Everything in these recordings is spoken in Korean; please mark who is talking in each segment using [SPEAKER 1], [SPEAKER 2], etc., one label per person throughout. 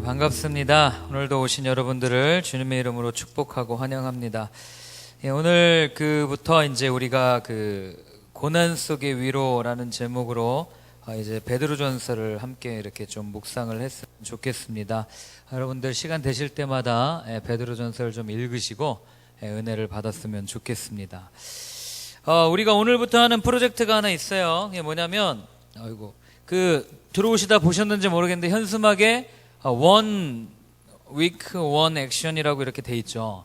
[SPEAKER 1] 네, 반갑습니다. 오늘도 오신 여러분들을 주님의 이름으로 축복하고 환영합니다. 오늘부터 이제 우리가 고난 속의 위로라는 제목으로 이제 베드로전서를 함께 이렇게 좀 묵상을 했으면 좋겠습니다. 여러분들 시간 되실 때마다 베드로전서를 좀 읽으시고 은혜를 받았으면 좋겠습니다. 우리가 오늘부터 하는 프로젝트가 하나 있어요. 이게 뭐냐면, 들어오시다 보셨는지 모르겠는데 현수막에 one week, one action이라고 이렇게 돼 있죠.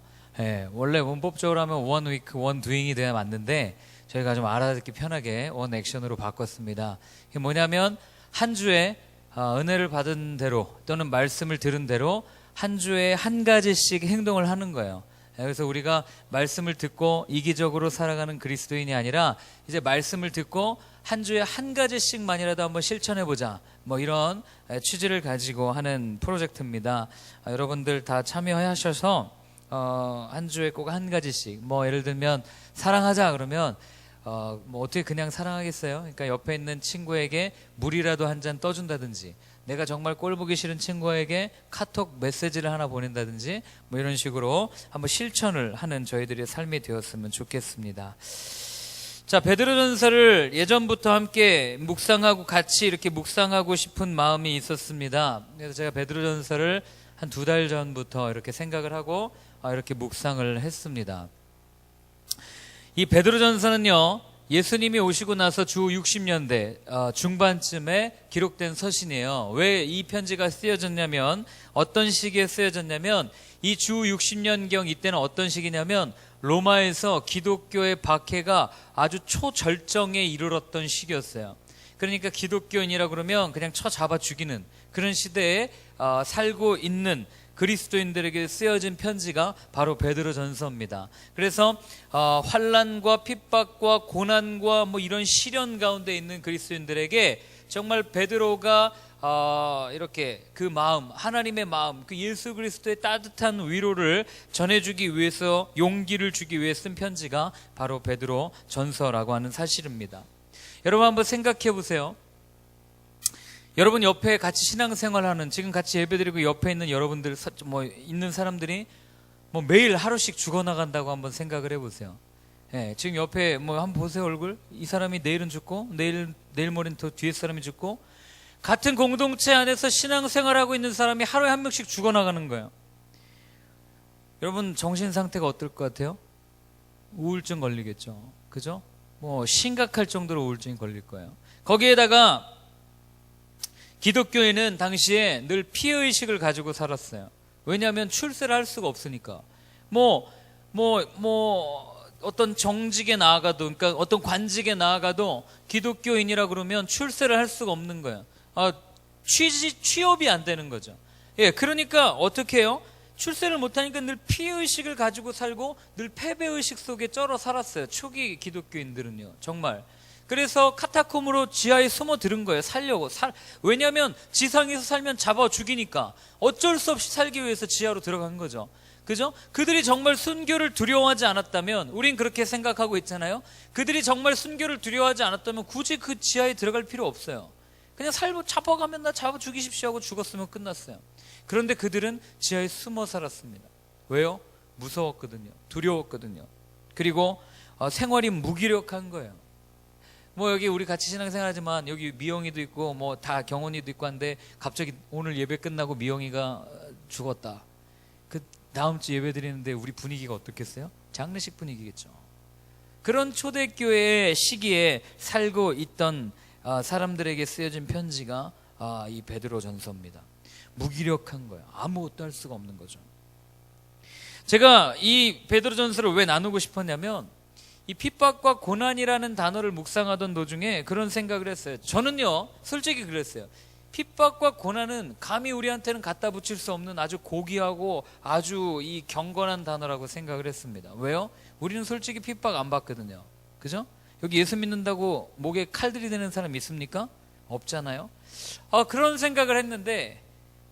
[SPEAKER 1] 원래 문법적으로 하면 one week, one doing이 돼야 맞는데 저희가 좀 알아듣기 편하게 one action으로 바꿨습니다. 이게 뭐냐면 한 주에 은혜를 받은 대로 또는 말씀을 들은 대로 한 주에 한 가지씩 행동을 하는 거예요. 그래서 우리가 말씀을 듣고 이기적으로 살아가는 그리스도인이 아니라 이제 말씀을 듣고 한 주에 한 가지씩만이라도 한번 실천해보자, 이런 취지를 가지고 하는 프로젝트입니다. 여러분들 다 참여하셔서 한 주에 꼭 한 가지씩, 예를 들면 사랑하자 그러면 어떻게 그냥 사랑하겠어요? 그러니까 옆에 있는 친구에게 물이라도 한 잔 떠준다든지, 내가 정말 꼴 보기 싫은 친구에게 카톡 메시지를 하나 보낸다든지, 이런 식으로 한번 실천을 하는 저희들의 삶이 되었으면 좋겠습니다. 자, 베드로전서를 예전부터 함께 묵상하고 같이 이렇게 묵상하고 싶은 마음이 있었습니다. 그래서 제가 베드로전서를 한 2달 전부터 이렇게 생각을 하고 이렇게 묵상을 했습니다. 이 베드로전서는요, 예수님이 오시고 나서 주 60년대 중반쯤에 기록된 서신이에요. 왜 이 편지가 쓰여졌냐면, 어떤 시기에 쓰여졌냐면, 이 주 60년경 이때는 어떤 시기냐면 로마에서 기독교의 박해가 아주 초절정에 이르렀던 시기였어요. 그러니까 기독교인이라 그러면 그냥 쳐잡아 죽이는 그런 시대에 살고 있는 그리스도인들에게 쓰여진 편지가 바로 베드로전서입니다. 그래서 환난과 핍박과 고난과 이런 시련 가운데 있는 그리스도인들에게 정말 베드로가 이렇게 그 마음, 하나님의 마음, 그 예수 그리스도의 따뜻한 위로를 전해주기 위해서, 용기를 주기 위해 쓴 편지가 바로 베드로전서라고 하는 사실입니다. 여러분 한번 생각해 보세요. 여러분 옆에 같이 신앙생활하는, 지금 같이 예배드리고 옆에 있는 여러분들, 있는 사람들이 매일 하루씩 죽어나간다고 한번 생각을 해보세요. 지금 옆에 한번 보세요, 얼굴. 이 사람이 내일은 죽고 내일 모레는 더 뒤에 사람이 죽고, 같은 공동체 안에서 신앙생활하고 있는 사람이 하루에 한 명씩 죽어나가는 거예요. 여러분 정신 상태가 어떨 것 같아요? 우울증 걸리겠죠, 그죠? 심각할 정도로 우울증이 걸릴 거예요. 거기에다가 기독교인은 당시에 늘 피해의식을 가지고 살았어요. 왜냐하면 출세를 할 수가 없으니까. 어떤 정직에 나아가도, 그러니까 어떤 관직에 나아가도 기독교인이라 그러면 출세를 할 수가 없는 거예요. 취업이 안 되는 거죠. 그러니까 어떻게 해요? 출세를 못하니까 늘 피해의식을 가지고 살고 늘 패배의식 속에 쩔어 살았어요. 초기 기독교인들은요, 정말. 그래서 카타콤으로 지하에 숨어 들은 거예요. 살려고. 왜냐하면 지상에서 살면 잡아 죽이니까 어쩔 수 없이 살기 위해서 지하로 들어간 거죠. 그죠? 그들이 정말 순교를 두려워하지 않았다면, 우린 그렇게 생각하고 있잖아요. 그들이 정말 순교를 두려워하지 않았다면 굳이 그 지하에 들어갈 필요 없어요. 그냥 잡아가면 나 잡아 죽이십시오 하고 죽었으면 끝났어요. 그런데 그들은 지하에 숨어 살았습니다. 왜요? 무서웠거든요. 두려웠거든요. 그리고 생활이 무기력한 거예요. 여기 우리 같이 신앙생활하지만 여기 미영이도 있고 다 경원이도 있고 한데, 갑자기 오늘 예배 끝나고 미영이가 죽었다. 그 다음 주 예배 드리는데 우리 분위기가 어떻겠어요? 장례식 분위기겠죠. 그런 초대교회의 시기에 살고 있던 사람들에게 쓰여진 편지가 이 베드로전서입니다. 무기력한 거예요. 아무것도 할 수가 없는 거죠. 제가 이 베드로전서를 왜 나누고 싶었냐면, 이 핍박과 고난이라는 단어를 묵상하던 도중에 그런 생각을 했어요. 저는요, 솔직히 그랬어요. 핍박과 고난은 감히 우리한테는 갖다 붙일 수 없는 아주 고귀하고 아주 이 경건한 단어라고 생각을 했습니다. 왜요? 우리는 솔직히 핍박 안 받거든요. 그죠? 여기 예수 믿는다고 목에 칼 들이대는 사람 있습니까? 없잖아요. 그런 생각을 했는데,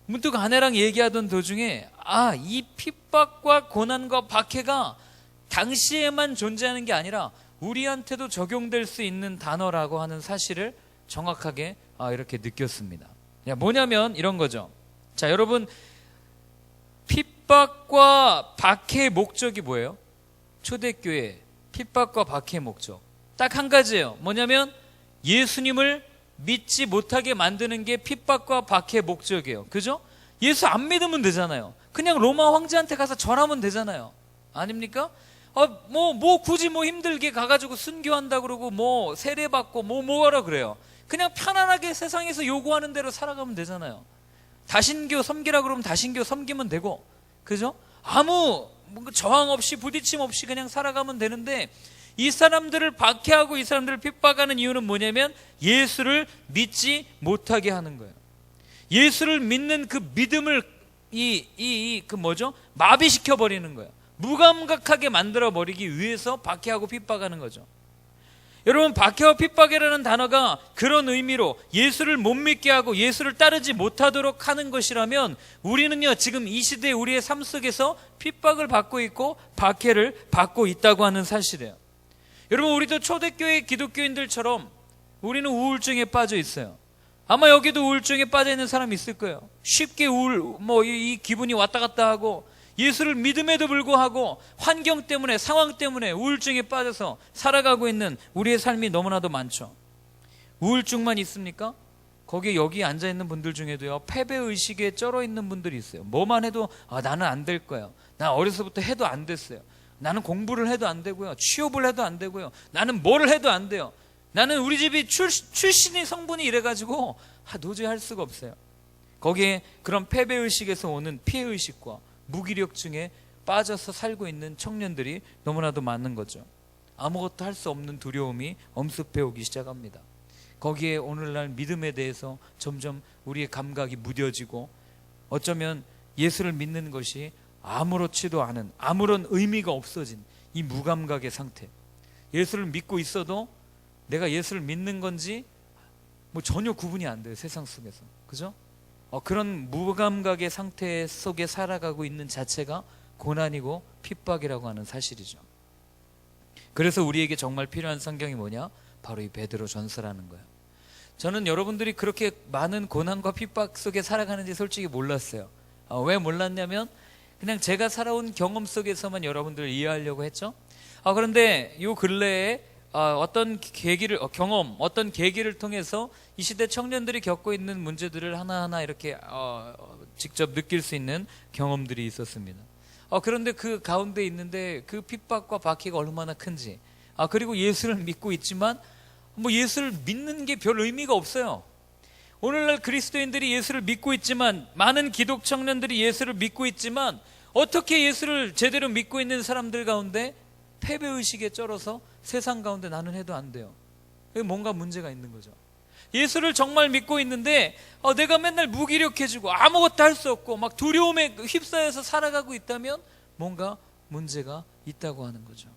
[SPEAKER 1] 문득 아내랑 얘기하던 도중에 이 핍박과 고난과 박해가 당시에만 존재하는 게 아니라 우리한테도 적용될 수 있는 단어라고 하는 사실을 정확하게 이렇게 느꼈습니다. 뭐냐면 이런 거죠. 자, 여러분, 핍박과 박해의 목적이 뭐예요? 초대교회 핍박과 박해의 목적 딱 한 가지예요. 뭐냐면 예수님을 믿지 못하게 만드는 게 핍박과 박해의 목적이에요. 그죠? 예수 안 믿으면 되잖아요. 그냥 로마 황제한테 가서 절하면 되잖아요. 아닙니까? 굳이 힘들게 가가지고 순교한다 그러고 세례받고 뭐하라 그래요. 그냥 편안하게 세상에서 요구하는 대로 살아가면 되잖아요. 다신교 섬기라 그러면 다신교 섬기면 되고, 그죠? 아무 저항 없이 부딪힘 없이 그냥 살아가면 되는데, 이 사람들을 박해하고 이 사람들을 핍박하는 이유는 뭐냐면 예수를 믿지 못하게 하는 거예요. 예수를 믿는 그 믿음을 마비시켜 버리는 거예요. 무감각하게 만들어 버리기 위해서 박해하고 핍박하는 거죠. 여러분, 박해와 핍박이라는 단어가 그런 의미로 예수를 못 믿게 하고 예수를 따르지 못하도록 하는 것이라면, 우리는요 지금 이 시대에 우리의 삶 속에서 핍박을 받고 있고 박해를 받고 있다고 하는 사실이에요. 여러분, 우리도 초대교회 기독교인들처럼 우리는 우울증에 빠져 있어요. 아마 여기도 우울증에 빠져 있는 사람이 있을 거예요. 쉽게 이 기분이 왔다 갔다 하고, 예수를 믿음에도 불구하고 환경 때문에, 상황 때문에 우울증에 빠져서 살아가고 있는 우리의 삶이 너무나도 많죠. 우울증만 있습니까? 거기에 여기 앉아있는 분들 중에도요, 패배의식에 쩔어 있는 분들이 있어요. 뭐만 해도 나는 안 될 거예요. 나 어려서부터 해도 안 됐어요. 나는 공부를 해도 안 되고요, 취업을 해도 안 되고요, 나는 뭘 해도 안 돼요. 나는 우리 집이 출신이 성분이 이래가지고 도저히 할 수가 없어요. 거기에 그런 패배의식에서 오는 피해의식과 무기력증에 빠져서 살고 있는 청년들이 너무나도 많은 거죠. 아무것도 할 수 없는 두려움이 엄습해 오기 시작합니다. 거기에 오늘날 믿음에 대해서 점점 우리의 감각이 무뎌지고, 어쩌면 예수를 믿는 것이 아무렇지도 않은, 아무런 의미가 없어진 이 무감각의 상태. 예수를 믿고 있어도 내가 예수를 믿는 건지 전혀 구분이 안 돼요, 세상 속에서. 그죠? 그런 무감각의 상태 속에 살아가고 있는 자체가 고난이고 핍박이라고 하는 사실이죠. 그래서 우리에게 정말 필요한 성경이 뭐냐? 바로 이 베드로 전서라는 거예요. 저는 여러분들이 그렇게 많은 고난과 핍박 속에 살아가는지 솔직히 몰랐어요. 왜 몰랐냐면 그냥 제가 살아온 경험 속에서만 여러분들을 이해하려고 했죠. 그런데 요 근래에 어떤 계기를 통해서 이 시대 청년들이 겪고 있는 문제들을 하나하나 이렇게 직접 느낄 수 있는 경험들이 있었습니다. 그런데 그 가운데 있는데 그 핍박과 박해가 얼마나 큰지, 그리고 예수를 믿고 있지만 예수를 믿는 게 별 의미가 없어요. 오늘날 그리스도인들이 예수를 믿고 있지만, 많은 기독 청년들이 예수를 믿고 있지만, 어떻게 예수를 제대로 믿고 있는 사람들 가운데 패배의식에 쩔어서 세상 가운데 나는 해도 안 돼요. 뭔가 문제가 있는 거죠. 예수를 정말 믿고 있는데 내가 맨날 무기력해지고 아무것도 할 수 없고 막 두려움에 휩싸여서 살아가고 있다면 뭔가 문제가 있다고 하는 거죠.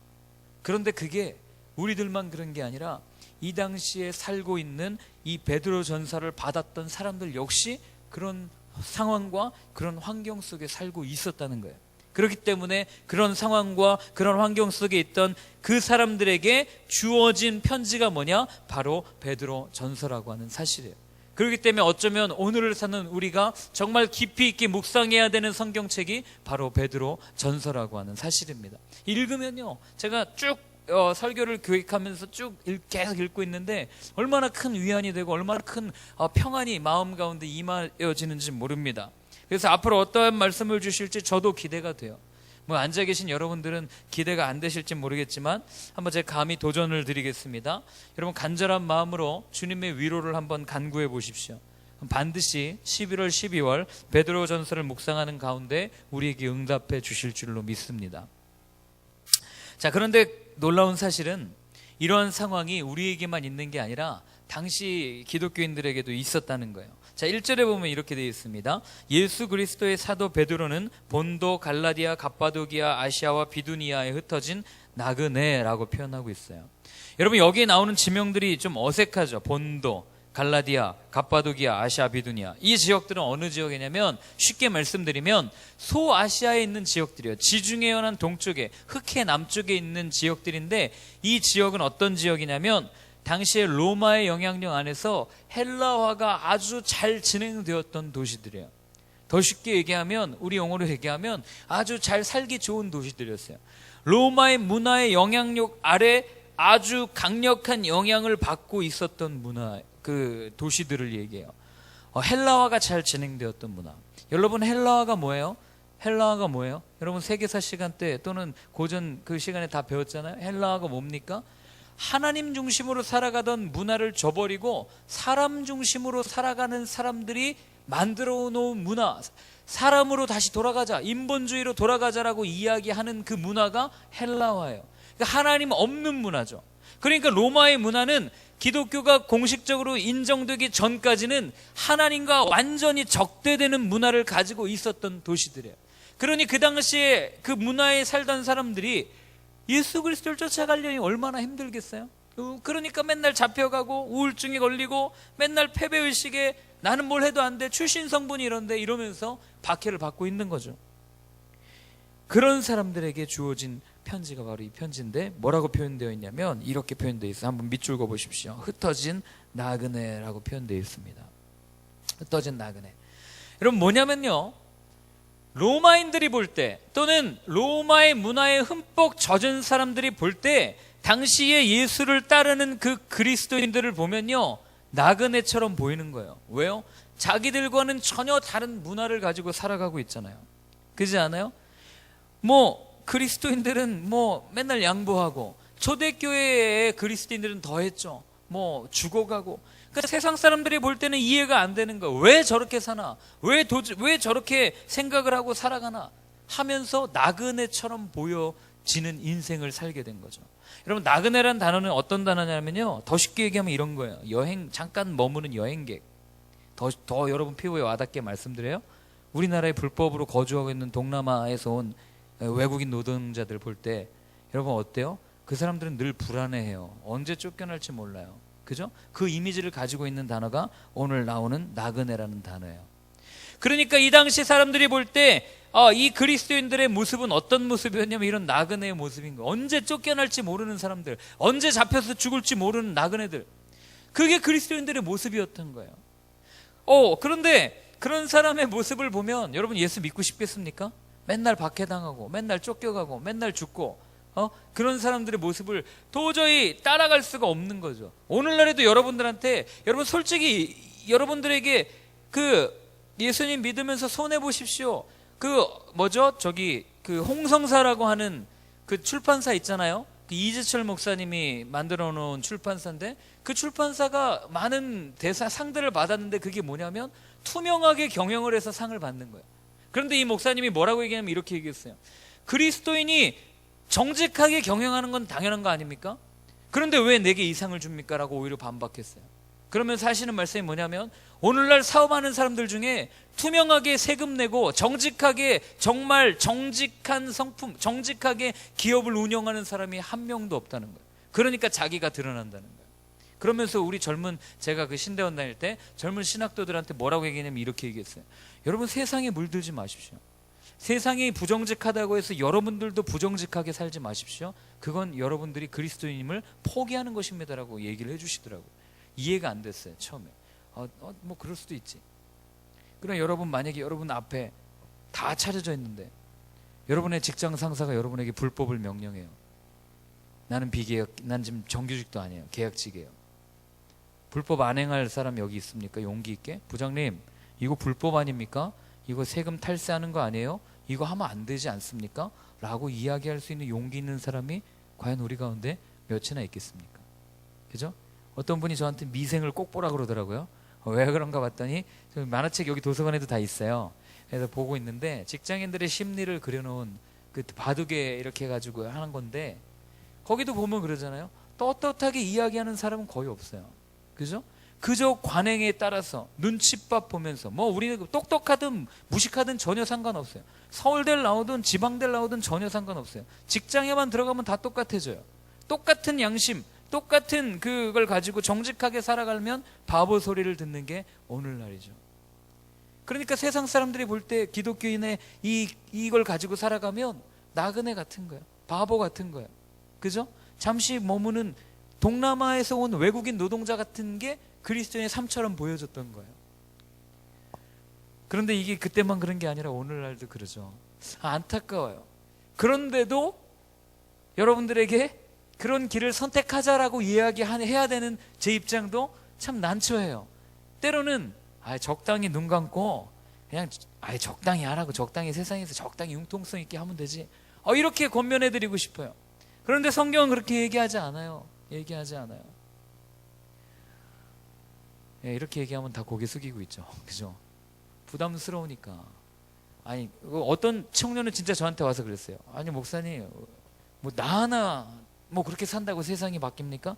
[SPEAKER 1] 그런데 그게 우리들만 그런 게 아니라 이 당시에 살고 있는 이 베드로 전서를 받았던 사람들 역시 그런 상황과 그런 환경 속에 살고 있었다는 거예요. 그렇기 때문에 그런 상황과 그런 환경 속에 있던 그 사람들에게 주어진 편지가 뭐냐? 바로 베드로 전서라고 하는 사실이에요. 그렇기 때문에 어쩌면 오늘을 사는 우리가 정말 깊이 있게 묵상해야 되는 성경책이 바로 베드로 전서라고 하는 사실입니다. 읽으면요, 제가 쭉 설교를 교육하면서 계속 읽고 있는데 얼마나 큰 위안이 되고 얼마나 큰 평안이 마음 가운데 임하여지는지 모릅니다. 그래서 앞으로 어떠한 말씀을 주실지 저도 기대가 돼요. 앉아 계신 여러분들은 기대가 안 되실지 모르겠지만 한번 제가 감히 도전을 드리겠습니다. 여러분, 간절한 마음으로 주님의 위로를 한번 간구해 보십시오. 반드시 11월, 12월 베드로 전서를 묵상하는 가운데 우리에게 응답해 주실 줄로 믿습니다. 자, 그런데 놀라운 사실은 이러한 상황이 우리에게만 있는 게 아니라 당시 기독교인들에게도 있었다는 거예요. 자, 1절에 보면 이렇게 되어 있습니다. 예수 그리스도의 사도 베드로는 본도, 갈라디아, 갑바도기아, 아시아와 비두니아에 흩어진 나그네라고 표현하고 있어요. 여러분, 여기에 나오는 지명들이 좀 어색하죠. 본도, 갈라디아, 갑바도기아, 아시아, 비두니아. 이 지역들은 어느 지역이냐면, 쉽게 말씀드리면 소아시아에 있는 지역들이에요. 지중해 연안 동쪽에, 흑해 남쪽에 있는 지역들인데, 이 지역은 어떤 지역이냐면 당시에 로마의 영향력 안에서 헬라화가 아주 잘 진행되었던 도시들이에요. 더 쉽게 얘기하면, 우리 용어로 얘기하면 아주 잘 살기 좋은 도시들이었어요. 로마의 문화의 영향력 아래 아주 강력한 영향을 받고 있었던 문화, 그 도시들을 얘기해요. 헬라화가 잘 진행되었던 문화. 여러분, 헬라화가 뭐예요? 헬라화가 뭐예요? 여러분, 세계사 시간 때 또는 고전 그 시간에 다 배웠잖아요. 헬라화가 뭡니까? 하나님 중심으로 살아가던 문화를 저버리고 사람 중심으로 살아가는 사람들이 만들어 놓은 문화, 사람으로 다시 돌아가자, 인본주의로 돌아가자라고 이야기하는 그 문화가 헬라화예요. 그러니까 하나님 없는 문화죠. 그러니까 로마의 문화는 기독교가 공식적으로 인정되기 전까지는 하나님과 완전히 적대되는 문화를 가지고 있었던 도시들이에요. 그러니 그 당시에 그 문화에 살던 사람들이 예수 그리스도를 쫓아가려니 얼마나 힘들겠어요? 그러니까 맨날 잡혀가고 우울증에 걸리고 맨날 패배의식에 나는 뭘 해도 안 돼, 출신 성분이 이런데 이러면서 박해를 받고 있는 거죠. 그런 사람들에게 주어진 편지가 바로 이 편지인데 뭐라고 표현되어 있냐면 이렇게 표현되어 있어요. 한번 밑줄 그어 보십시오. 흩어진 나그네라고 표현되어 있습니다. 흩어진 나그네. 여러분, 뭐냐면요, 로마인들이 볼 때 또는 로마의 문화에 흠뻑 젖은 사람들이 볼 때 당시에 예수를 따르는 그 그리스도인들을 보면요, 나그네처럼 보이는 거예요. 왜요? 자기들과는 전혀 다른 문화를 가지고 살아가고 있잖아요. 그렇지 않아요? 뭐 그리스도인들은 뭐 맨날 양보하고, 초대교회의 그리스도인들은 더 했죠. 뭐 죽어가고. 그러니까 세상 사람들이 볼 때는 이해가 안 되는 거예요. 왜 저렇게 사나? 왜 저렇게 생각을 하고 살아가나? 하면서 나그네처럼 보여지는 인생을 살게 된 거죠. 여러분, 나그네라는 단어는 어떤 단어냐면요, 더 쉽게 얘기하면 이런 거예요. 여행, 잠깐 머무는 여행객. 더 여러분 피부에 와닿게 말씀드려요. 우리나라에 불법으로 거주하고 있는 동남아에서 온 외국인 노동자들 볼 때 여러분 어때요? 그 사람들은 늘 불안해해요. 언제 쫓겨날지 몰라요. 그죠? 그 이미지를 가지고 있는 단어가 오늘 나오는 나그네라는 단어예요. 그러니까 이 당시 사람들이 볼 때 이 그리스도인들의 모습은 어떤 모습이었냐면 이런 나그네의 모습인 거예요. 언제 쫓겨날지 모르는 사람들, 언제 잡혀서 죽을지 모르는 나그네들, 그게 그리스도인들의 모습이었던 거예요. 그런데 그런 사람의 모습을 보면 여러분, 예수 믿고 싶겠습니까? 맨날 박해당하고 맨날 쫓겨가고 맨날 죽고 그런 사람들의 모습을 도저히 따라갈 수가 없는 거죠. 오늘날에도 여러분들한테, 여러분 솔직히 여러분들에게 그 예수님 믿으면서 손해 보십시오. 그 홍성사라고 하는 그 출판사 있잖아요. 그 이재철 목사님이 만들어 놓은 출판사인데, 그 출판사가 많은 상들을 받았는데 그게 뭐냐면 투명하게 경영을 해서 상을 받는 거예요. 그런데 이 목사님이 뭐라고 얘기하냐면 이렇게 얘기했어요. 그리스도인이 정직하게 경영하는 건 당연한 거 아닙니까? 그런데 왜 내게 이 상을 줍니까? 라고 오히려 반박했어요. 그러면서 하시는 말씀이 뭐냐면, 오늘날 사업하는 사람들 중에 투명하게 세금 내고 정직하게, 정말 정직한 성품, 정직하게 기업을 운영하는 사람이 한 명도 없다는 거예요. 그러니까 자기가 드러난다는 거예요. 그러면서 우리 제가 그 신대원 다닐 때 젊은 신학도들한테 뭐라고 얘기했냐면 이렇게 얘기했어요. 여러분, 세상에 물들지 마십시오. 세상이 부정직하다고 해서 여러분들도 부정직하게 살지 마십시오. 그건 여러분들이 그리스도인임을 포기하는 것입니다라고 얘기를 해주시더라고요. 이해가 안 됐어요, 처음에. 뭐 그럴 수도 있지. 그럼 여러분, 만약에 여러분 앞에 다 차려져 있는데 여러분의 직장 상사가 여러분에게 불법을 명령해요. 나는 비계약, 난 지금 정규직도 아니에요, 계약직이에요. 불법 안 행할 사람 여기 있습니까? 용기 있게. 부장님, 이거 불법 아닙니까? 이거 세금 탈세하는 거 아니에요? 이거 하면 안 되지 않습니까? 라고 이야기할 수 있는 용기 있는 사람이 과연 우리 가운데 몇이나 있겠습니까? 그죠? 어떤 분이 저한테 미생을 꼭 보라 그러더라고요. 왜 그런가 봤더니 만화책 여기 도서관에도 다 있어요. 그래서 보고 있는데 직장인들의 심리를 그려놓은 그 바둑에 이렇게 해가지고 하는 건데, 거기도 보면 그러잖아요. 떳떳하게 이야기하는 사람은 거의 없어요. 그죠? 그저 관행에 따라서 눈칫밥 보면서, 뭐 우리는 똑똑하든 무식하든 전혀 상관없어요. 서울대를 나오든 지방대를 나오든 전혀 상관없어요. 직장에만 들어가면 다 똑같아져요. 똑같은 양심, 똑같은 그걸 가지고 정직하게 살아가면 바보 소리를 듣는 게 오늘날이죠. 그러니까 세상 사람들이 볼 때 기독교인의 이걸 가지고 살아가면 나그네 같은 거예요. 바보 같은 거예요. 그죠? 잠시 머무는 동남아에서 온 외국인 노동자 같은 게 그리스도인의 삶처럼 보여졌던 거예요. 그런데 이게 그때만 그런 게 아니라 오늘날도 그러죠. 안타까워요. 그런데도 여러분들에게 그런 길을 선택하자라고 이야기해야 되는 제 입장도 참 난처해요. 때로는 적당히 눈 감고 그냥 적당히 하라고, 적당히 세상에서 적당히 융통성 있게 하면 되지, 이렇게 권면해드리고 싶어요. 그런데 성경은 그렇게 얘기하지 않아요. 이렇게 얘기하면 다 고개 숙이고 있죠. 그죠? 부담스러우니까. 어떤 청년은 진짜 저한테 와서 그랬어요. 아니 목사님, 뭐 나 하나 뭐 그렇게 산다고 세상이 바뀝니까?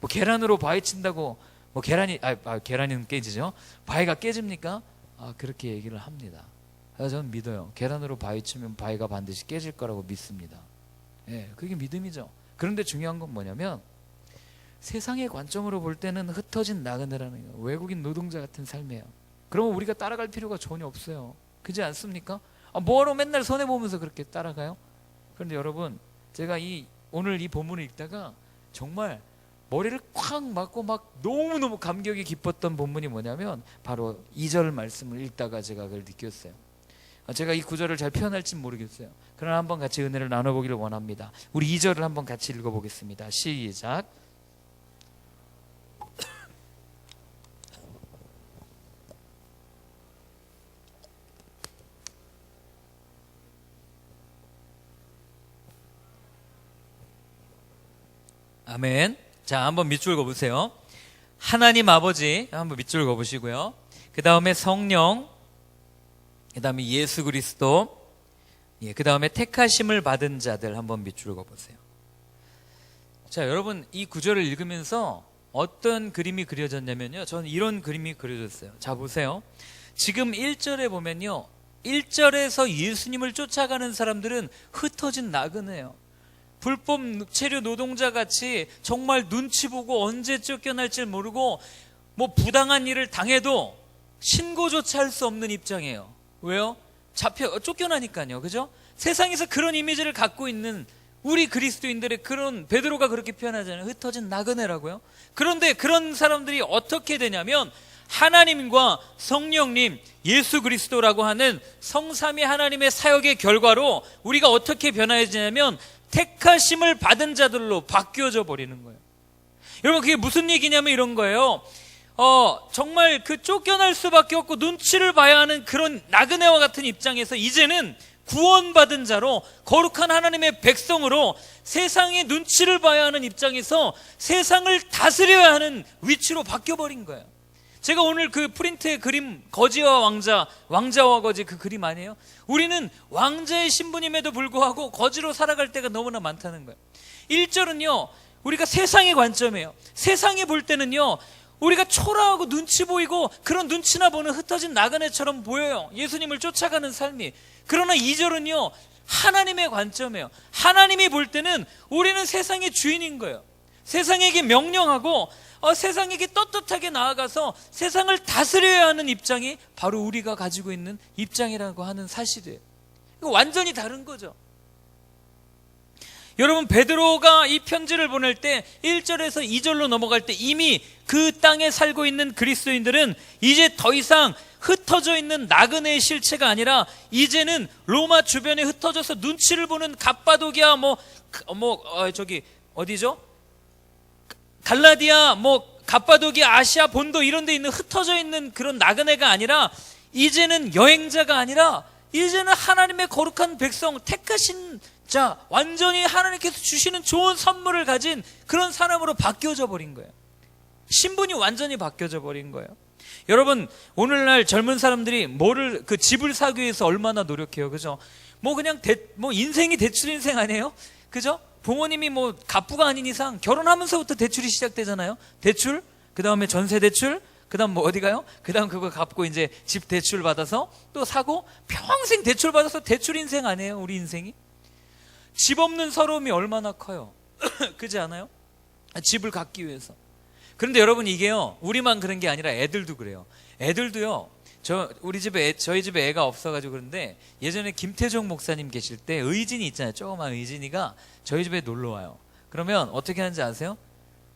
[SPEAKER 1] 뭐 계란으로 바위 친다고 뭐 계란은 깨지죠. 바위가 깨집니까? 그렇게 얘기를 합니다. 저는 믿어요. 계란으로 바위 치면 바위가 반드시 깨질 거라고 믿습니다. 그게 믿음이죠. 그런데 중요한 건 뭐냐면 세상의 관점으로 볼 때는 흩어진 나그네라는 거예요. 외국인 노동자 같은 삶이에요. 그러면 우리가 따라갈 필요가 전혀 없어요. 그렇지 않습니까? 뭐하러 맨날 손해보면서 그렇게 따라가요? 그런데 여러분, 제가 오늘 이 본문을 읽다가 정말 머리를 콱 맞고 막 너무너무 감격이 깊었던 본문이 뭐냐면 바로 2절 말씀을 읽다가 제가 그걸 느꼈어요. 제가 이 구절을 잘 표현할지는 모르겠어요. 그러나 한번 같이 은혜를 나눠보기를 원합니다. 우리 2절을 한번 같이 읽어보겠습니다. 시작. 아멘. 자, 한번 밑줄 그어보세요. 하나님 아버지 한번 밑줄 그어보시고요. 그 다음에 성령, 그 다음에 예수 그리스도, 그 다음에 택하심을 받은 자들 한번 밑줄 그어보세요. 자, 여러분 이 구절을 읽으면서 어떤 그림이 그려졌냐면요, 저는 이런 그림이 그려졌어요. 자, 보세요. 지금 1절에 보면요, 1절에서 예수님을 쫓아가는 사람들은 흩어진 나그네예요. 불법 체류 노동자 같이 정말 눈치 보고 언제 쫓겨날지 모르고 뭐 부당한 일을 당해도 신고조차 할 수 없는 입장이에요. 왜요? 쫓겨나니까요. 그죠? 세상에서 그런 이미지를 갖고 있는 우리 그리스도인들의 그런, 베드로가 그렇게 표현하잖아요. 흩어진 나그네라고요. 그런데 그런 사람들이 어떻게 되냐면 하나님과 성령님, 예수 그리스도라고 하는 성삼위 하나님의 사역의 결과로 우리가 어떻게 변화해지냐면 택하심을 받은 자들로 바뀌어져 버리는 거예요. 여러분, 그게 무슨 얘기냐면 이런 거예요. 정말 그 쫓겨날 수밖에 없고 눈치를 봐야 하는 그런 나그네와 같은 입장에서 이제는 구원받은 자로 거룩한 하나님의 백성으로 세상의 눈치를 봐야 하는 입장에서 세상을 다스려야 하는 위치로 바뀌어버린 거예요. 제가 오늘 그 프린트의 그림, 거지와 왕자와 거지, 그 그림 아니에요? 우리는 왕자의 신분임에도 불구하고 거지로 살아갈 때가 너무나 많다는 거예요. 1절은요, 우리가 세상의 관점이에요. 세상에 볼 때는요, 우리가 초라하고 눈치 보이고 그런 눈치나 보는 흩어진 나그네처럼 보여요. 예수님을 쫓아가는 삶이. 그러나 2절은요, 하나님의 관점이에요. 하나님이 볼 때는 우리는 세상의 주인인 거예요. 세상에게 명령하고 세상에게 떳떳하게 나아가서 세상을 다스려야 하는 입장이 바로 우리가 가지고 있는 입장이라고 하는 사실이에요. 이거 완전히 다른 거죠. 여러분, 베드로가 이 편지를 보낼 때 1절에서 2절로 넘어갈 때 이미 그 땅에 살고 있는 그리스도인들은 이제 더 이상 흩어져 있는 나그네의 실체가 아니라 이제는 로마 주변에 흩어져서 눈치를 보는 갑바도기아 어디죠? 갈라디아, 갑바도기아, 아시아 본도 이런 데 있는 흩어져 있는 그런 나그네가 아니라 이제는 여행자가 아니라 이제는 하나님의 거룩한 백성, 택하신 자, 완전히 하나님께서 주시는 좋은 선물을 가진 그런 사람으로 바뀌어져 버린 거예요. 신분이 완전히 바뀌어져 버린 거예요. 여러분, 오늘날 젊은 사람들이 그 집을 사기 위해서 얼마나 노력해요. 그죠? 그냥 인생이 대출 인생 아니에요? 그죠? 부모님이 갑부가 아닌 이상 결혼하면서부터 대출이 시작되잖아요. 대출, 그 다음에 전세 대출, 그 다음 어디 가요? 그 다음 그거 갚고 이제 집 대출 받아서 또 사고 평생 대출 받아서 대출 인생 아니에요? 우리 인생이? 집 없는 서러움이 얼마나 커요. 그렇지 않아요? 집을 갖기 위해서. 그런데 여러분, 이게요, 우리만 그런 게 아니라 애들도 그래요. 애들도요, 저희 집에 애가 없어가지고 그런데 예전에 김태종 목사님 계실 때 의진이 있잖아요. 조그만 의진이가 저희 집에 놀러 와요. 그러면 어떻게 하는지 아세요?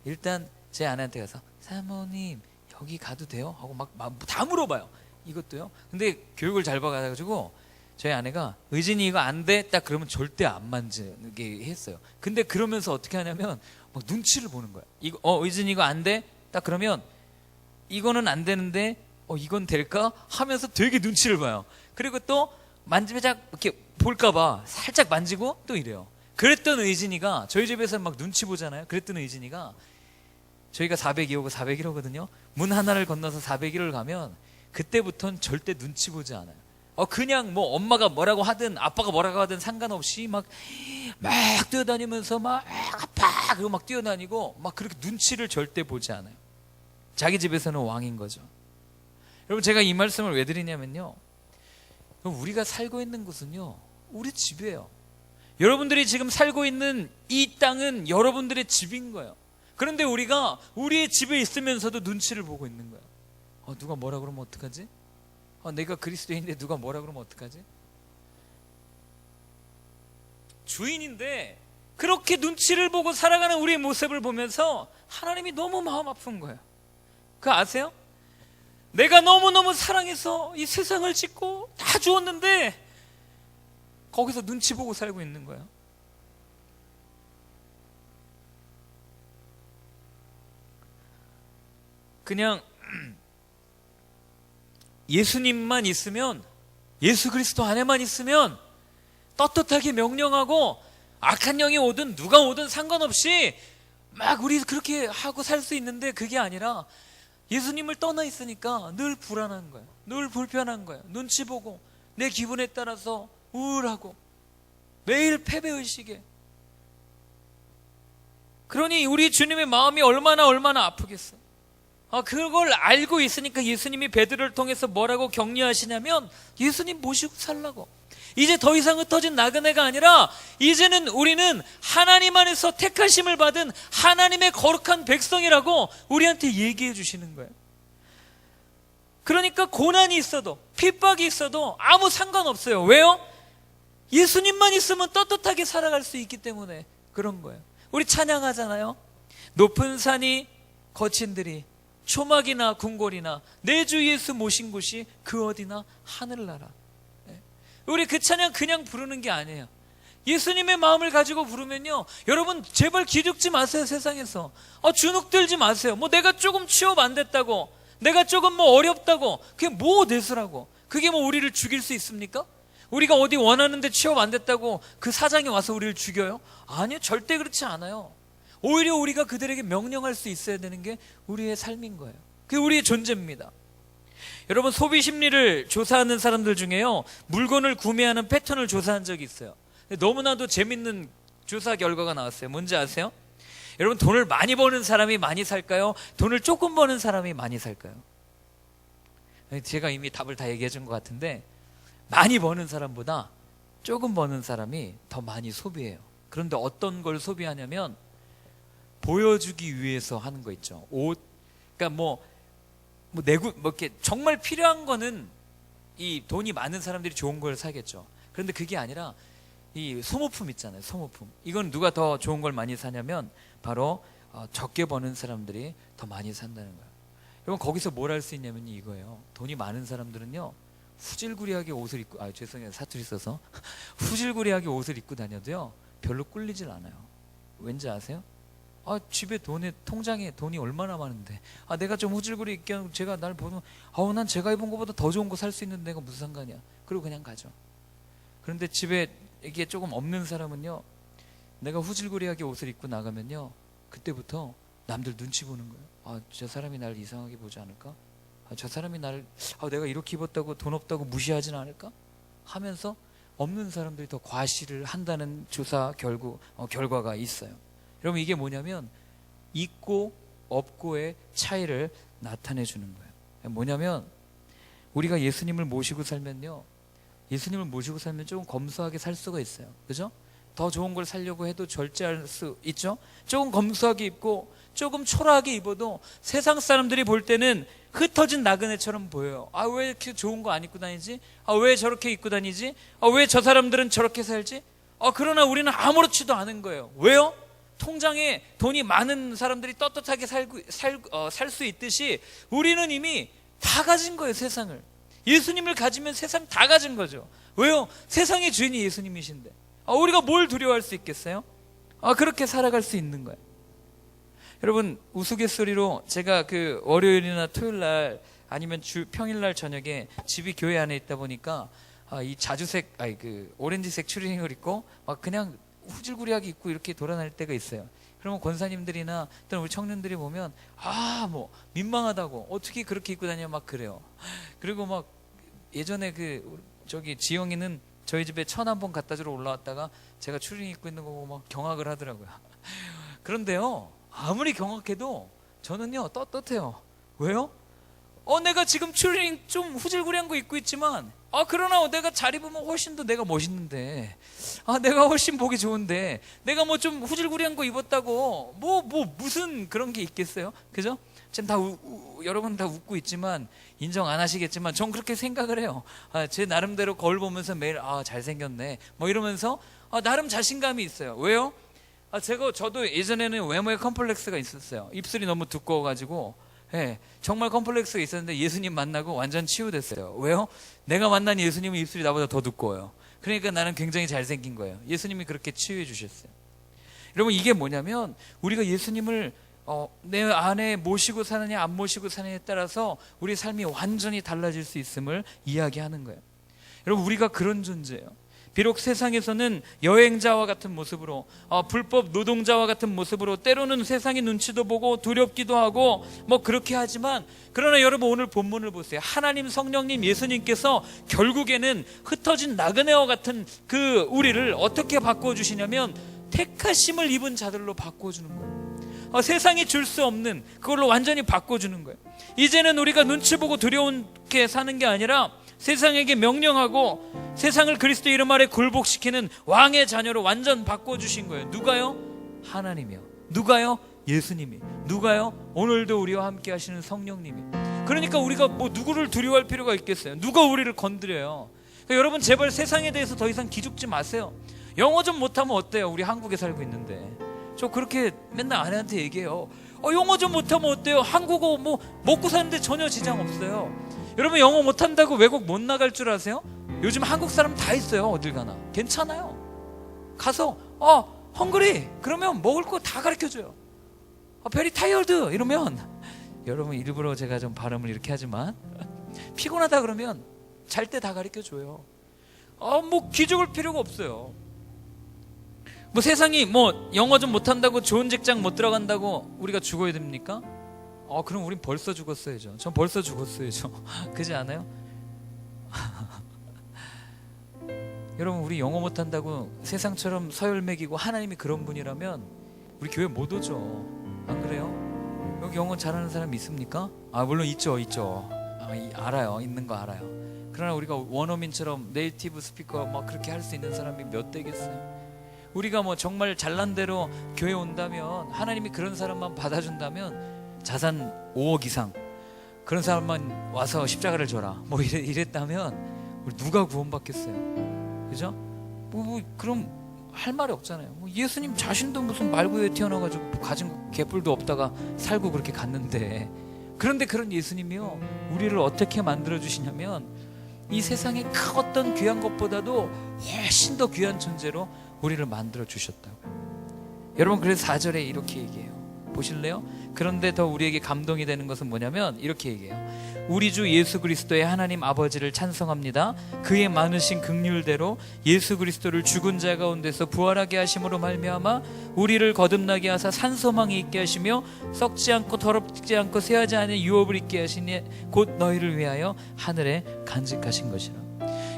[SPEAKER 1] 일단 제 아내한테 가서 사모님 여기 가도 돼요? 하고 막 다 물어봐요. 이것도요. 근데 교육을 잘 받아가지고 저희 아내가 의진이 이거 안 돼 딱 그러면 절대 안 만지게 했어요. 근데 그러면서 어떻게 하냐면 막 눈치를 보는 거야. 이거 의진이 이거 안 돼 딱 그러면 이거는 안 되는데 이건 될까 하면서 되게 눈치를 봐요. 그리고 또 만지면 이렇게 볼까봐 살짝 만지고 또 이래요. 그랬던 의진이가 저희 집에서 막 눈치 보잖아요. 그랬던 의진이가 저희가 402호고 401호거든요. 문 하나를 건너서 401호를 가면 그때부터는 절대 눈치 보지 않아요. 그냥 뭐 엄마가 뭐라고 하든 아빠가 뭐라고 하든 상관없이 막 뛰어다니면서 막 아파 그리고 막 뛰어다니고 막 그렇게 눈치를 절대 보지 않아요. 자기 집에서는 왕인 거죠. 여러분 제가 이 말씀을 왜 드리냐면요, 우리가 살고 있는 곳은요 우리 집이에요. 여러분들이 지금 살고 있는 이 땅은 여러분들의 집인 거예요. 그런데 우리가 우리의 집에 있으면서도 눈치를 보고 있는 거예요. 누가 뭐라 그러면 어떡하지? 내가 그리스도인인데 누가 뭐라 그러면 어떡하지? 주인인데 그렇게 눈치를 보고 살아가는 우리의 모습을 보면서 하나님이 너무 마음 아픈 거예요. 그거 아세요? 내가 너무너무 사랑해서 이 세상을 짓고 다 주었는데 거기서 눈치 보고 살고 있는 거예요. 그냥 예수님만 있으면, 예수 그리스도 안에만 있으면 떳떳하게 명령하고 악한 영이 오든 누가 오든 상관없이 막 우리 그렇게 하고 살 수 있는데, 그게 아니라 예수님을 떠나 있으니까 늘 불안한 거예요. 늘 불편한 거예요. 눈치 보고 내 기분에 따라서 우울하고 매일 패배의식에. 그러니 우리 주님의 마음이 얼마나 아프겠어. 그걸 알고 있으니까 예수님이 베드로를 통해서 뭐라고 격려하시냐면, 예수님 모시고 살라고. 이제 더 이상 흩어진 나그네가 아니라 이제는 우리는 하나님 안에서 택하심을 받은 하나님의 거룩한 백성이라고 우리한테 얘기해 주시는 거예요. 그러니까 고난이 있어도 핍박이 있어도 아무 상관없어요. 왜요? 예수님만 있으면 떳떳하게 살아갈 수 있기 때문에 그런 거예요. 우리 찬양하잖아요. 높은 산이 거친 들이 초막이나 궁궐이나 내 주 예수 모신 곳이 그 어디나 하늘나라. 우리 그 찬양 그냥 부르는 게 아니에요. 예수님의 마음을 가지고 부르면요, 여러분 제발 기죽지 마세요. 세상에서 주눅 들지 마세요. 뭐 내가 조금 취업 안 됐다고, 내가 조금 뭐 어렵다고, 그게 뭐 대수라고, 그게 뭐 우리를 죽일 수 있습니까? 우리가 어디 원하는데 취업 안 됐다고 그 사장이 와서 우리를 죽여요? 아니요, 절대 그렇지 않아요. 오히려 우리가 그들에게 명령할 수 있어야 되는 게 우리의 삶인 거예요. 그게 우리의 존재입니다. 여러분, 소비 심리를 조사하는 사람들 중에요, 물건을 구매하는 패턴을 조사한 적이 있어요. 너무나도 재밌는 조사 결과가 나왔어요. 뭔지 아세요? 여러분, 돈을 많이 버는 사람이 많이 살까요? 돈을 조금 버는 사람이 많이 살까요? 제가 이미 답을 다 얘기해 준 것 같은데, 많이 버는 사람보다 조금 버는 사람이 더 많이 소비해요. 그런데 어떤 걸 소비하냐면 보여주기 위해서 하는 거 있죠. 옷, 그러니까 이렇게 정말 필요한 거는 이 돈이 많은 사람들이 좋은 걸 사겠죠. 그런데 그게 아니라 이 소모품 있잖아요. 소모품. 이건 누가 더 좋은 걸 많이 사냐면 바로 적게 버는 사람들이 더 많이 산다는 거예요. 여러분, 거기서 뭘 할 수 있냐면 이거예요. 돈이 많은 사람들은요, 후질구리하게 옷을 입고, 죄송해요, 사투리 써서 후질구리하게 옷을 입고 다녀도요 별로 꿀리질 않아요. 왠지 아세요? 집에 통장에 돈이 얼마나 많은데, 내가 좀 후질구리 입게 하고 제가 날 보면 난 제가 입은 것보다 더 좋은 거 살 수 있는데 내가 무슨 상관이야. 그리고 그냥 가죠. 그런데 집에 이게 조금 없는 사람은요, 내가 후질구리하게 옷을 입고 나가면요, 그때부터 남들 눈치 보는 거예요. 저 사람이 나를 이상하게 보지 않을까? 저 사람이 나를 내가 이렇게 입었다고 돈 없다고 무시하진 않을까? 하면서 없는 사람들이 더 과시를 한다는 조사 결과가 있어요. 여러분, 이게 뭐냐면 있고 없고의 차이를 나타내 주는 거예요. 뭐냐면 우리가 예수님을 모시고 살면요, 예수님을 모시고 살면 조금 검소하게 살 수가 있어요. 그죠? 더 좋은 걸 살려고 해도 절제할 수 있죠. 조금 검소하게 입고 조금 초라하게 입어도 세상 사람들이 볼 때는 흩어진 나그네처럼 보여요. 왜 이렇게 좋은 거 안 입고 다니지? 왜 저렇게 입고 다니지? 왜 저 사람들은 저렇게 살지? 그러나 우리는 아무렇지도 않은 거예요. 왜요? 통장에 돈이 많은 사람들이 떳떳하게 살 수 있듯이 우리는 이미 다 가진 거예요, 세상을. 예수님을 가지면 세상 다 가진 거죠. 왜요? 세상의 주인이 예수님이신데 우리가 뭘 두려워할 수 있겠어요? 그렇게 살아갈 수 있는 거예요. 여러분, 우스갯소리로 제가 그 월요일이나 토요일날 아니면 평일날 저녁에 집이 교회 안에 있다 보니까 이 자주색 그 오렌지색 추리닝을 입고 막 그냥 후질구리하게 입고 이렇게 돌아다닐 때가 있어요. 그러면 권사님들이나 또는 우리 청년들이 보면 뭐 민망하다고 어떻게 그렇게 입고 다녀 막 그래요. 그리고 막 예전에 저기 지영이는 저희 집에 천 한 번 갖다 주러 올라왔다가 제가 추리닝 입고 있는 거 보고 막 경악을 하더라고요. 그런데요, 아무리 경악해도 저는요 떳떳해요. 왜요? 내가 지금 추리닝 좀 후질구리한 거 입고 있지만 그러나 내가 잘 입으면 훨씬 더 내가 멋있는데 내가 훨씬 보기 좋은데 내가 뭐 좀 후질구리한 거 입었다고 무슨 그런 게 있겠어요? 그죠? 지금 다 여러분 다 웃고 있지만 인정 안 하시겠지만 전 그렇게 생각을 해요. 제 나름대로 거울 보면서 매일 잘생겼네 뭐 이러면서 나름 자신감이 있어요. 왜요? 저도 예전에는 외모에 컴플렉스가 있었어요. 입술이 너무 두꺼워가지고 정말 컴플렉스가 있었는데 예수님 만나고 완전 치유됐어요. 왜요? 내가 만난 예수님은 입술이 나보다 더 두꺼워요. 그러니까 나는 굉장히 잘생긴 거예요. 예수님이 그렇게 치유해 주셨어요. 여러분, 이게 뭐냐면 우리가 예수님을 내 안에 모시고 사느냐 안 모시고 사느냐에 따라서 우리 삶이 완전히 달라질 수 있음을 이야기하는 거예요. 여러분, 우리가 그런 존재예요. 비록 세상에서는 여행자와 같은 모습으로 불법 노동자와 같은 모습으로 때로는 세상의 눈치도 보고 두렵기도 하고 뭐 그렇게 하지만, 그러나 여러분 오늘 본문을 보세요. 하나님, 성령님, 예수님께서 결국에는 흩어진 나그네와 같은 우리를 어떻게 바꿔주시냐면 택하심을 입은 자들로 바꿔주는 거예요. 세상이 줄 수 없는 그걸로 완전히 바꿔주는 거예요. 이제는 우리가 눈치 보고 두려운게 사는 게 아니라 세상에게 명령하고 세상을 그리스도 이름 아래 굴복시키는 왕의 자녀로 완전 바꿔주신 거예요. 누가요? 하나님이요. 누가요? 예수님이. 누가요? 오늘도 우리와 함께 하시는 성령님이. 그러니까 우리가 누구를 두려워할 필요가 있겠어요? 누가 우리를 건드려요? 그러니까 여러분, 제발 세상에 대해서 더 이상 기죽지 마세요. 영어 좀 못하면 어때요? 우리 한국에 살고 있는데 저 그렇게 맨날 아내한테 얘기해요. 영어 좀 못하면 어때요? 한국어 먹고 사는데 전혀 지장 없어요. 여러분, 영어 못한다고 외국 못 나갈 줄 아세요? 요즘 한국 사람 다 있어요. 어딜 가나 괜찮아요. 가서 헝그리 그러면 먹을 거 다 가르쳐줘요. 베리 타이어드 이러면, 여러분 일부러 제가 좀 발음을 이렇게 하지만 피곤하다 그러면 잘 때 다 가르쳐줘요. 기죽을 필요가 없어요. 세상이 영어 좀 못한다고 좋은 직장 못 들어간다고 우리가 죽어야 됩니까? 그럼 우린 벌써 죽었어야죠. 전 벌써 죽었어야죠. 그지 않아요? 여러분, 우리 영어 못한다고 세상처럼 서열매기고 하나님이 그런 분이라면 우리 교회 못 오죠. 안 그래요? 여기 영어 잘하는 사람 있습니까? 물론 있죠. 알아요. 있는 거 알아요. 그러나 우리가 원어민처럼 네이티브 스피커 그렇게 할 수 있는 사람이 몇 대겠어요? 우리가 정말 잘난 대로 교회 온다면, 하나님이 그런 사람만 받아준다면 자산 5억 이상 그런 사람만 와서 십자가를 져라 이랬다면 우리 누가 구원받겠어요? 그죠? 그럼 할 말이 없잖아요. 예수님 자신도 무슨 말구에 태어나가지고 가진 거 개뿔도 없다가 살고 그렇게 갔는데, 그런데 그런 예수님이요 우리를 어떻게 만들어주시냐면 이 세상에 큰 어떤 귀한 것보다도 훨씬 더 귀한 존재로 우리를 만들어주셨다고요. 여러분, 그래서 4절에 이렇게 얘기해요. 보실래요? 그런데 더 우리에게 감동이 되는 것은 뭐냐면 이렇게 얘기해요. 우리 주 예수 그리스도의 하나님 아버지를 찬송합니다. 그의 많으신 긍휼대로 예수 그리스도를 죽은 자 가운데서 부활하게 하심으로 말미암아 우리를 거듭나게 하사 산소망이 있게 하시며 썩지 않고 더럽지 않고 쇠하지 않은 유업을 있게 하시니 곧 너희를 위하여 하늘에 간직하신 것이라.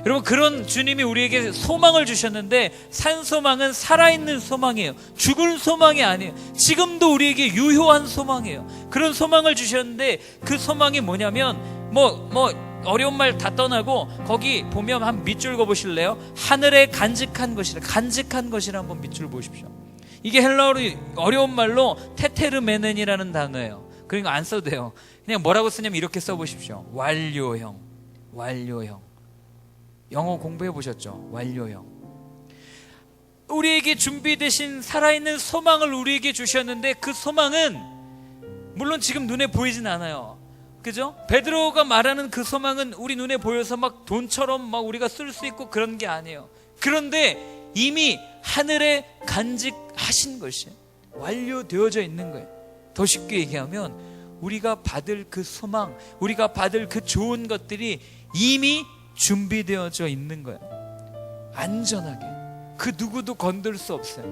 [SPEAKER 1] 여러분, 그런 주님이 우리에게 소망을 주셨는데 산소망은 살아있는 소망이에요. 죽을 소망이 아니에요. 지금도 우리에게 유효한 소망이에요. 그런 소망을 주셨는데 그 소망이 뭐냐면 어려운 말 다 떠나고 거기 보면 한 밑줄 그어보실래요? 하늘에 간직한 것이라. 간직한 것이라 한번 밑줄 보십시오. 이게 헬라어로 어려운 말로 테테르메넨이라는 단어예요. 그러니까 안 써도 돼요. 그냥 뭐라고 쓰냐면 이렇게 써보십시오. 완료형. 영어 공부해 보셨죠? 완료형. 우리에게 준비되신 살아있는 소망을 우리에게 주셨는데 그 소망은 물론 지금 눈에 보이진 않아요. 그죠? 베드로가 말하는 그 소망은 우리 눈에 보여서 막 돈처럼 막 우리가 쓸 수 있고 그런 게 아니에요. 그런데 이미 하늘에 간직하신 것이 완료되어져 있는 거예요. 더 쉽게 얘기하면 우리가 받을 그 소망, 우리가 받을 그 좋은 것들이 이미 준비되어져 있는 거예요. 안전하게. 그 누구도 건들 수 없어요.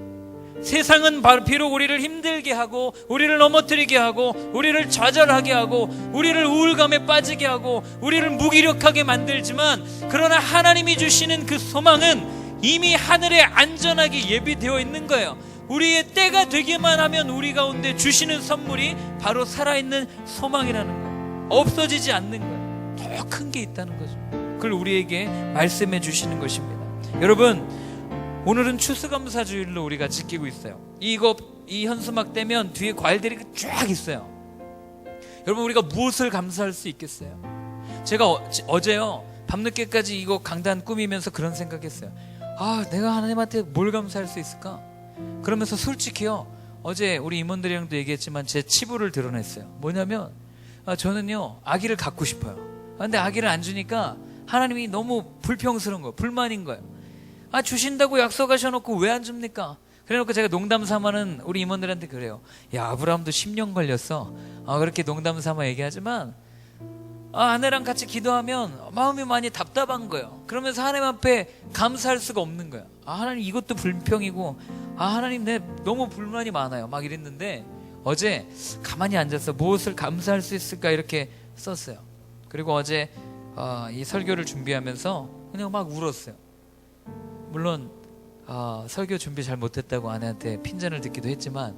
[SPEAKER 1] 세상은 비록 우리를 힘들게 하고 우리를 넘어뜨리게 하고 우리를 좌절하게 하고 우리를 우울감에 빠지게 하고 우리를 무기력하게 만들지만, 그러나 하나님이 주시는 그 소망은 이미 하늘에 안전하게 예비되어 있는 거예요. 우리의 때가 되기만 하면 우리 가운데 주시는 선물이 바로 살아있는 소망이라는 거예요. 없어지지 않는 거예요. 더 큰 게 있다는 거죠. 그걸 우리에게 말씀해 주시는 것입니다. 여러분, 오늘은 추수감사주일로 우리가 지키고 있어요. 이 현수막 떼면 뒤에 과일들이 쫙 있어요. 여러분, 우리가 무엇을 감사할 수 있겠어요? 제가 어제요 밤늦게까지 이거 강단 꾸미면서 그런 생각했어요. 내가 하나님한테 뭘 감사할 수 있을까? 그러면서 솔직히요, 어제 우리 임원들이랑도 얘기했지만 제 치부를 드러냈어요. 뭐냐면 저는요 아기를 갖고 싶어요. 근데 아기를 안 주니까 하나님이 너무 불평스러운 거예요. 불만인 거예요. 주신다고 약속하셔놓고 왜 안 줍니까? 그래놓고 제가 농담 삼아는 우리 임원들한테 그래요. 야, 아브라함도 10년 걸렸어. 그렇게 농담 삼아 얘기하지만 아내랑 같이 기도하면 마음이 많이 답답한 거예요. 그러면서 하나님 앞에 감사할 수가 없는 거예요. 하나님 이것도 불평이고 하나님 내 너무 불만이 많아요. 막 이랬는데 어제 가만히 앉아서 무엇을 감사할 수 있을까 이렇게 썼어요. 그리고 어제 이 설교를 준비하면서 그냥 막 울었어요. 물론 설교 준비 잘 못했다고 아내한테 핀잔을 듣기도 했지만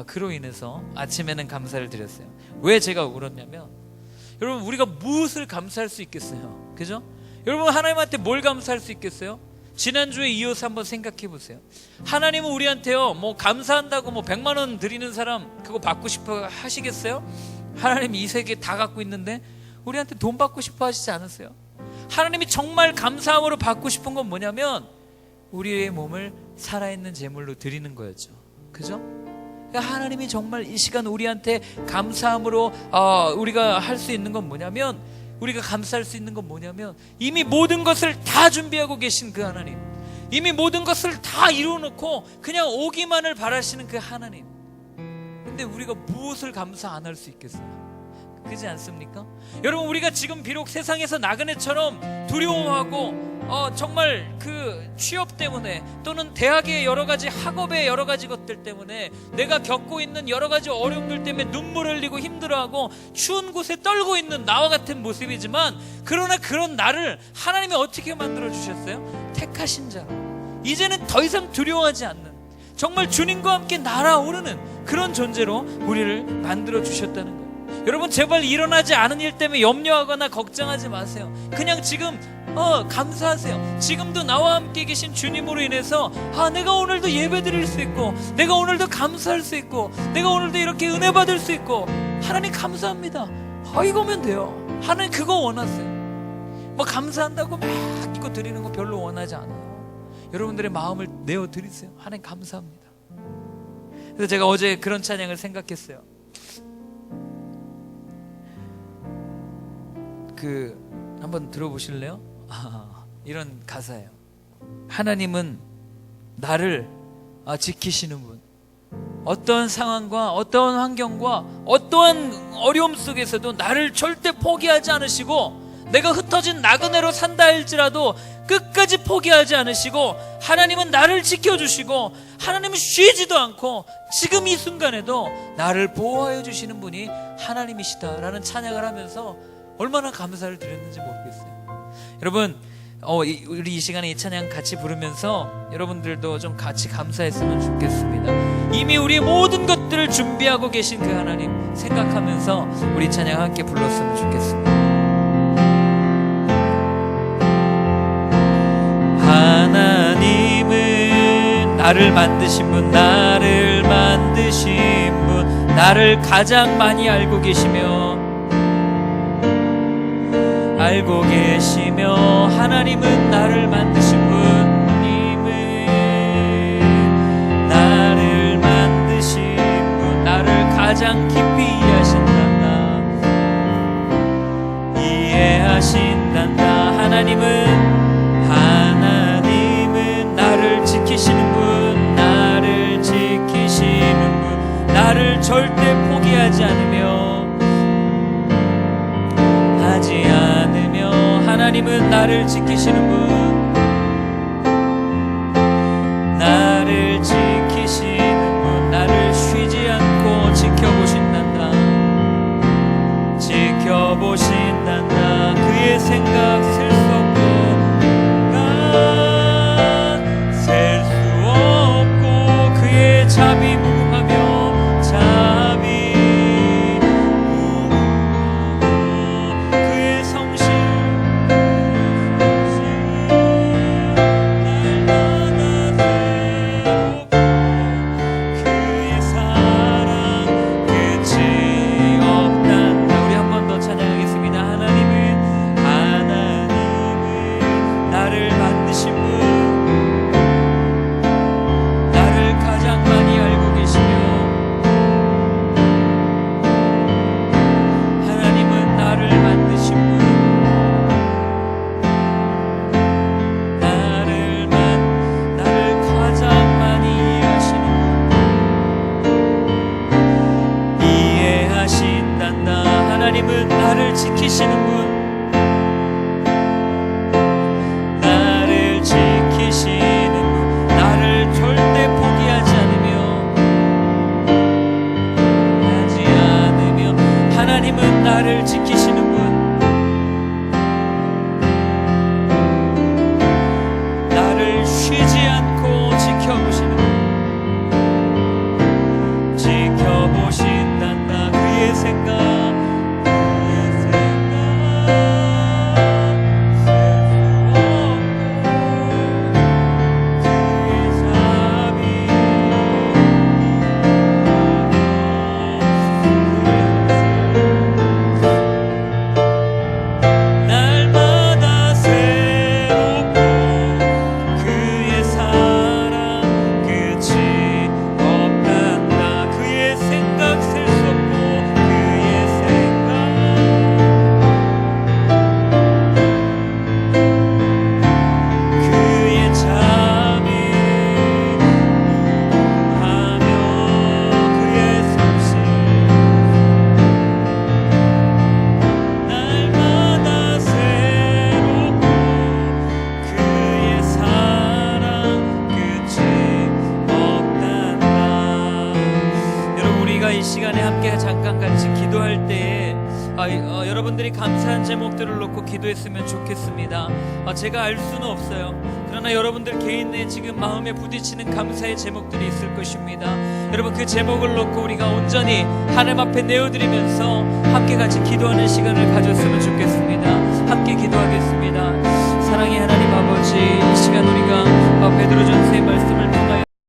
[SPEAKER 1] 그로 인해서 아침에는 감사를 드렸어요. 왜 제가 울었냐면, 여러분, 우리가 무엇을 감사할 수 있겠어요? 그죠? 여러분, 하나님한테 뭘 감사할 수 있겠어요? 지난주에 이어서 한번 생각해 보세요. 하나님은 우리한테요 뭐 감사한다고 뭐 100만 원 드리는 사람 그거 받고 싶어 하시겠어요? 하나님이 이 세계 다 갖고 있는데 우리한테 돈 받고 싶어 하시지 않으세요? 하나님이 정말 감사함으로 받고 싶은 건 뭐냐면 우리의 몸을 살아있는 제물로 드리는 거였죠. 그죠? 그러니까 하나님이 정말 이 시간 우리한테 감사함으로 우리가 할 수 있는 건 뭐냐면, 우리가 감사할 수 있는 건 뭐냐면 이미 모든 것을 다 준비하고 계신 그 하나님, 이미 모든 것을 다 이루어놓고 그냥 오기만을 바라시는 그 하나님. 근데 우리가 무엇을 감사 안 할 수 있겠어요? 그렇지 않습니까? 여러분, 우리가 지금 비록 세상에서 나그네처럼 두려워하고 정말 그 취업 때문에 또는 대학의 여러 가지 학업의 여러 가지 것들 때문에 내가 겪고 있는 여러 가지 어려움들 때문에 눈물 흘리고 힘들어하고 추운 곳에 떨고 있는 나와 같은 모습이지만, 그러나 그런 나를 하나님이 어떻게 만들어 주셨어요? 택하신 자로 이제는 더 이상 두려워하지 않는, 정말 주님과 함께 날아오르는 그런 존재로 우리를 만들어 주셨다는 거예요. 여러분, 제발 일어나지 않은 일 때문에 염려하거나 걱정하지 마세요. 그냥 지금 감사하세요. 지금도 나와 함께 계신 주님으로 인해서 내가 오늘도 예배 드릴 수 있고, 내가 오늘도 감사할 수 있고, 내가 오늘도 이렇게 은혜 받을 수 있고, 하나님 감사합니다. 이거면 돼요. 하나님 그거 원하세요. 뭐 감사한다고 막 이거 드리는 거 별로 원하지 않아요. 여러분들의 마음을 내어 드리세요. 하나님 감사합니다. 그래서 제가 어제 그런 찬양을 생각했어요. 한번 들어보실래요? 이런 가사예요. 하나님은 나를 지키시는 분, 어떠한 상황과 어떠한 환경과 어떠한 어려움 속에서도 나를 절대 포기하지 않으시고, 내가 흩어진 나그네로 산다 할지라도 끝까지 포기하지 않으시고, 하나님은 나를 지켜주시고 하나님은 쉬지도 않고 지금 이 순간에도 나를 보호하여 주시는 분이 하나님이시다라는 찬양을 하면서 얼마나 감사를 드렸는지 모르겠어요. 여러분, 우리 이 시간에 이 찬양 같이 부르면서 여러분들도 좀 같이 감사했으면 좋겠습니다. 이미 우리의 모든 것들을 준비하고 계신 그 하나님 생각하면서 우리 찬양 함께 불렀으면 좋겠습니다. 하나님은 나를 만드신 분, 나를 만드신 분, 나를 가장 많이 알고 계시며 하나님은 나를 만드신 분님은 나를 만드신 분, 나를 가장 깊이 이해하신단다. 하나님은 나를 지키시는 분, 나를 지키시는 분, 나를 절대 포기하지 않으며 하나님은 나를 지키시는 분, 나를 지키시는 분, 나를 쉬지 않고 지켜보신단다. 지켜보신단다. 그의 생각 셀 수 없고 셀 수 없고 그의 자비 무궁하며 자비 그의 성실 날마다 새롭고 그의 사랑 끝이 없단다. 우리 한 번 더 찬양하겠습니다. 하나님은 나를 만드신 분, 나를 가장 많이 알고 계시며 하나님은 나를 만드신 분, 나를 가장 많이 이해하시는 분, 이해하신단다. 하나님은 나를 지키시는 분, 나를 지키시는 분, 나를 절대 포기하지 않으며 하나님은 나를 지키시는 분, 나를 쉬지 않고 지켜보시는 분, 지켜보신단다. 그의 생각 날마다 새롭고 그의 사랑 끝이 없단다. 그의 생각 셀 수 없고 그의 생각 그의 자비 무궁하며 그의 성실 날마다 새롭고 그의 사랑 끝이 없단다. 여러분, 우리가 이 시간에 함께 잠깐 같이 기도할 때에 여러분들이 감사한 제목들을 놓고 기도했으면 좋겠습니다. 제가 알 수는 없어요. 그러나 여러분들 개인의 지금 마음에 부딪히는 감사의 제목들이 있을 것입니다. 여러분, 그 제목을 놓고 우리가 온전히 하나님 앞에 내어드리면서 함께 같이 기도하는 시간을 가졌으면 좋겠습니다. 함께 기도하겠습니다. 사랑의 하나님 아버지, 이 시간 우리가 베드로전서의 말씀을 통하여